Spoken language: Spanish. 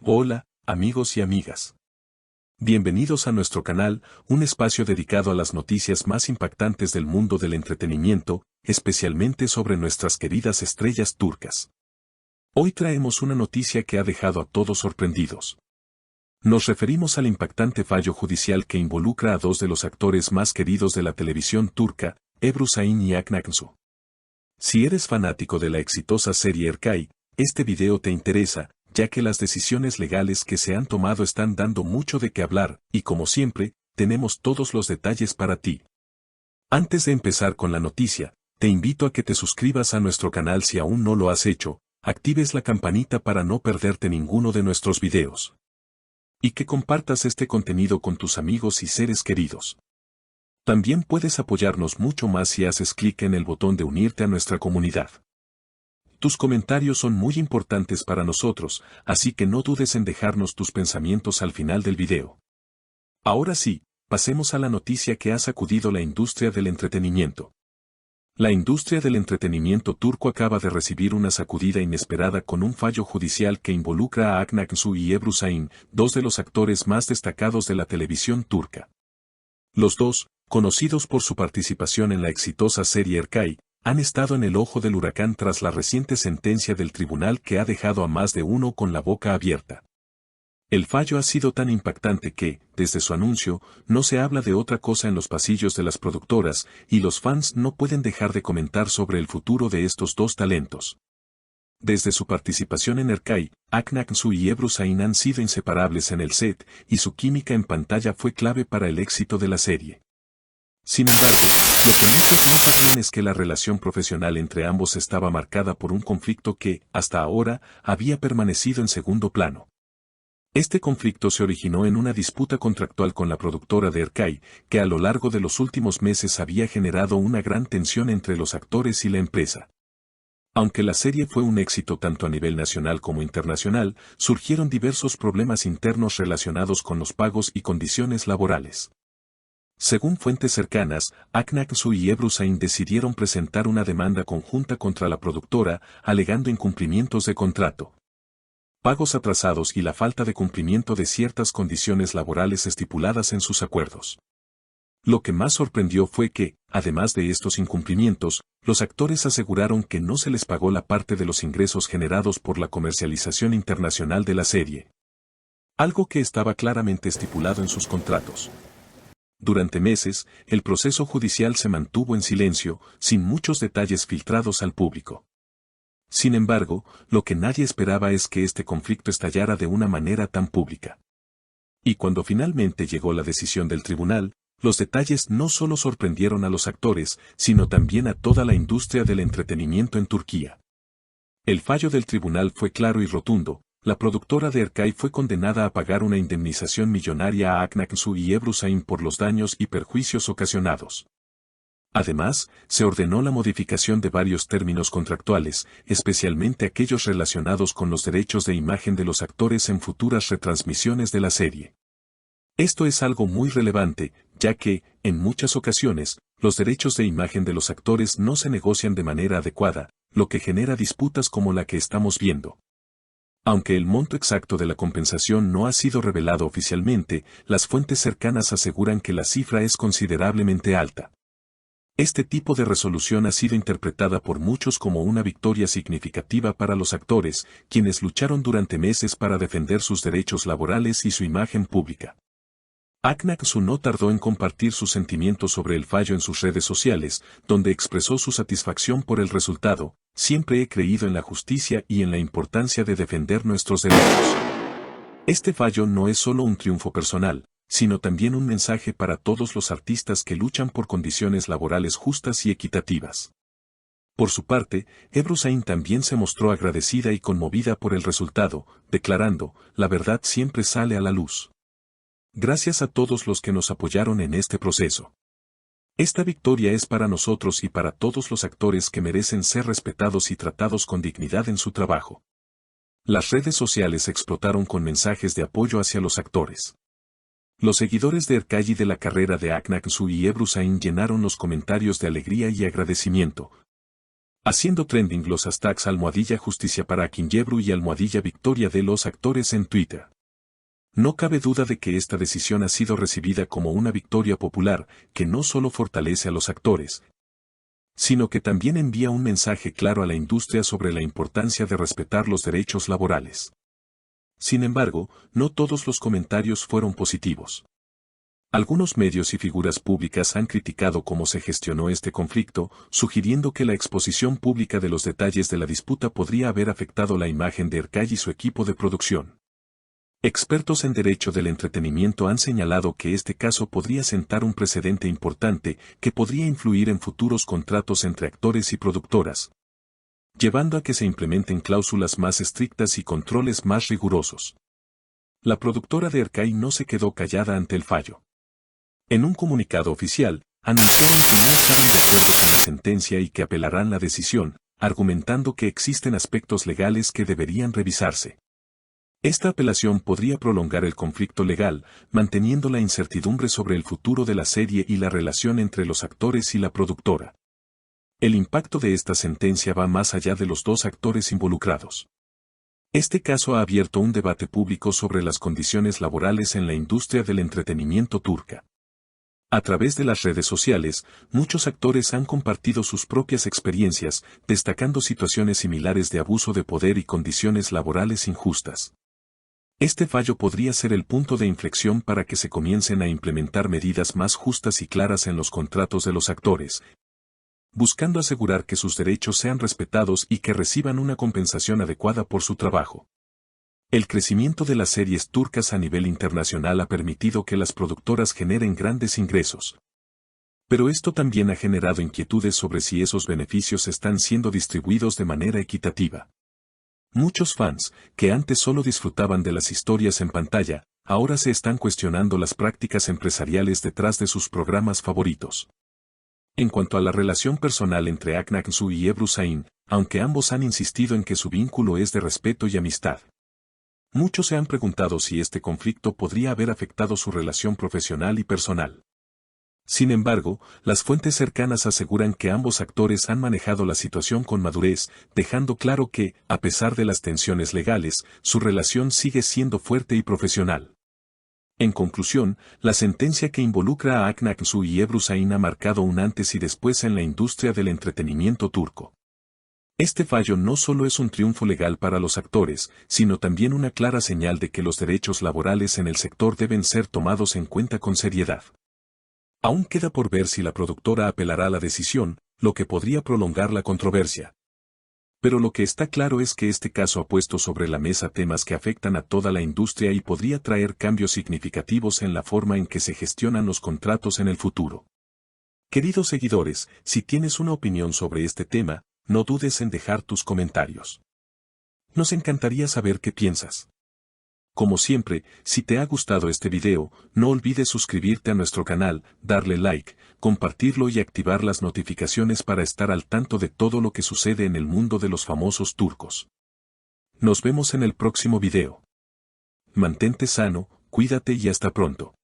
Hola, amigos y amigas. Bienvenidos a nuestro canal, un espacio dedicado a las noticias más impactantes del mundo del entretenimiento, especialmente sobre nuestras queridas estrellas turcas. Hoy traemos una noticia que ha dejado a todos sorprendidos. Nos referimos al impactante fallo judicial que involucra a dos de los actores más queridos de la televisión turca, Ebru Şahin y Hakan Aksu. Si eres fanático de la exitosa serie Erkay, este video te interesa, ya que las decisiones legales que se han tomado están dando mucho de qué hablar, y como siempre, tenemos todos los detalles para ti. Antes de empezar con la noticia, te invito a que te suscribas a nuestro canal si aún no lo has hecho, actives la campanita para no perderte ninguno de nuestros videos. Y que compartas este contenido con tus amigos y seres queridos. También puedes apoyarnos mucho más si haces clic en el botón de unirte a nuestra comunidad. Tus comentarios son muy importantes para nosotros, así que no dudes en dejarnos tus pensamientos al final del video. Ahora sí, pasemos a la noticia que ha sacudido la industria del entretenimiento. La industria del entretenimiento turco acaba de recibir una sacudida inesperada con un fallo judicial que involucra a Hakan Aksu y Ebru Şahin, dos de los actores más destacados de la televisión turca. Los dos, conocidos por su participación en la exitosa serie Erkay, han estado en el ojo del huracán tras la reciente sentencia del tribunal que ha dejado a más de uno con la boca abierta. El fallo ha sido tan impactante que, desde su anuncio, no se habla de otra cosa en los pasillos de las productoras, y los fans no pueden dejar de comentar sobre el futuro de estos dos talentos. Desde su participación en Erkay, Hakan Aksu y Ebru Şahin han sido inseparables en el set, y su química en pantalla fue clave para el éxito de la serie. Sin embargo, lo que muchos no sabían es que la relación profesional entre ambos estaba marcada por un conflicto que, hasta ahora, había permanecido en segundo plano. Este conflicto se originó en una disputa contractual con la productora de Erkay, que a lo largo de los últimos meses había generado una gran tensión entre los actores y la empresa. Aunque la serie fue un éxito tanto a nivel nacional como internacional, surgieron diversos problemas internos relacionados con los pagos y condiciones laborales. Según fuentes cercanas, Hakan Aksu y Ebru Şahin decidieron presentar una demanda conjunta contra la productora, alegando incumplimientos de contrato, pagos atrasados y la falta de cumplimiento de ciertas condiciones laborales estipuladas en sus acuerdos. Lo que más sorprendió fue que, además de estos incumplimientos, los actores aseguraron que no se les pagó la parte de los ingresos generados por la comercialización internacional de la serie. Algo que estaba claramente estipulado en sus contratos. Durante meses, el proceso judicial se mantuvo en silencio, sin muchos detalles filtrados al público. Sin embargo, lo que nadie esperaba es que este conflicto estallara de una manera tan pública. Y cuando finalmente llegó la decisión del tribunal, los detalles no solo sorprendieron a los actores, sino también a toda la industria del entretenimiento en Turquía. El fallo del tribunal fue claro y rotundo. La productora de Erkay fue condenada a pagar una indemnización millonaria a Hakan Aksu y Ebru Şahin por los daños y perjuicios ocasionados. Además, se ordenó la modificación de varios términos contractuales, especialmente aquellos relacionados con los derechos de imagen de los actores en futuras retransmisiones de la serie. Esto es algo muy relevante, ya que, en muchas ocasiones, los derechos de imagen de los actores no se negocian de manera adecuada, lo que genera disputas como la que estamos viendo. Aunque el monto exacto de la compensación no ha sido revelado oficialmente, las fuentes cercanas aseguran que la cifra es considerablemente alta. Este tipo de resolución ha sido interpretada por muchos como una victoria significativa para los actores, quienes lucharon durante meses para defender sus derechos laborales y su imagen pública. Hakan Aksu no tardó en compartir sus sentimientos sobre el fallo en sus redes sociales, donde expresó su satisfacción por el resultado. Siempre he creído en la justicia y en la importancia de defender nuestros derechos. Este fallo no es solo un triunfo personal, sino también un mensaje para todos los artistas que luchan por condiciones laborales justas y equitativas. Por su parte, Ebru Şahin también se mostró agradecida y conmovida por el resultado, declarando, la verdad siempre sale a la luz. Gracias a todos los que nos apoyaron en este proceso. Esta victoria es para nosotros y para todos los actores que merecen ser respetados y tratados con dignidad en su trabajo. Las redes sociales explotaron con mensajes de apoyo hacia los actores. Los seguidores de Erkay y de la carrera de Hakan Aksu y Ebru Şahin llenaron los comentarios de alegría y agradecimiento. haciendo trending los hashtags #justicia para Akinjebru y #victoria de los actores en Twitter. No cabe duda de que esta decisión ha sido recibida como una victoria popular que no solo fortalece a los actores, sino que también envía un mensaje claro a la industria sobre la importancia de respetar los derechos laborales. Sin embargo, no todos los comentarios fueron positivos. Algunos medios y figuras públicas han criticado cómo se gestionó este conflicto, sugiriendo que la exposición pública de los detalles de la disputa podría haber afectado la imagen de Erkay y su equipo de producción. Expertos en derecho del entretenimiento han señalado que este caso podría sentar un precedente importante que podría influir en futuros contratos entre actores y productoras, llevando a que se implementen cláusulas más estrictas y controles más rigurosos. La productora de Erkay no se quedó callada ante el fallo. En un comunicado oficial, anunciaron que no estaban de acuerdo con la sentencia y que apelarán la decisión, argumentando que existen aspectos legales que deberían revisarse. Esta apelación podría prolongar el conflicto legal, manteniendo la incertidumbre sobre el futuro de la serie y la relación entre los actores y la productora. El impacto de esta sentencia va más allá de los dos actores involucrados. Este caso ha abierto un debate público sobre las condiciones laborales en la industria del entretenimiento turca. A través de las redes sociales, muchos actores han compartido sus propias experiencias, destacando situaciones similares de abuso de poder y condiciones laborales injustas. Este fallo podría ser el punto de inflexión para que se comiencen a implementar medidas más justas y claras en los contratos de los actores, buscando asegurar que sus derechos sean respetados y que reciban una compensación adecuada por su trabajo. El crecimiento de las series turcas a nivel internacional ha permitido que las productoras generen grandes ingresos. Pero esto también ha generado inquietudes sobre si esos beneficios están siendo distribuidos de manera equitativa. Muchos fans, que antes solo disfrutaban de las historias en pantalla, ahora se están cuestionando las prácticas empresariales detrás de sus programas favoritos. En cuanto a la relación personal entre Akın Aksu y Ebru Şahin, aunque ambos han insistido en que su vínculo es de respeto y amistad, muchos se han preguntado si este conflicto podría haber afectado su relación profesional y personal. Sin embargo, las fuentes cercanas aseguran que ambos actores han manejado la situación con madurez, dejando claro que, a pesar de las tensiones legales, su relación sigue siendo fuerte y profesional. En conclusión, la sentencia que involucra a Akın Aksu y Ebru Şahin ha marcado un antes y después en la industria del entretenimiento turco. Este fallo no solo es un triunfo legal para los actores, sino también una clara señal de que los derechos laborales en el sector deben ser tomados en cuenta con seriedad. Aún queda por ver si la productora apelará la decisión, lo que podría prolongar la controversia. Pero lo que está claro es que este caso ha puesto sobre la mesa temas que afectan a toda la industria y podría traer cambios significativos en la forma en que se gestionan los contratos en el futuro. Queridos seguidores, si tienes una opinión sobre este tema, no dudes en dejar tus comentarios. Nos encantaría saber qué piensas. Como siempre, si te ha gustado este video, no olvides suscribirte a nuestro canal, darle like, compartirlo y activar las notificaciones para estar al tanto de todo lo que sucede en el mundo de los famosos turcos. Nos vemos en el próximo video. Mantente sano, cuídate y hasta pronto.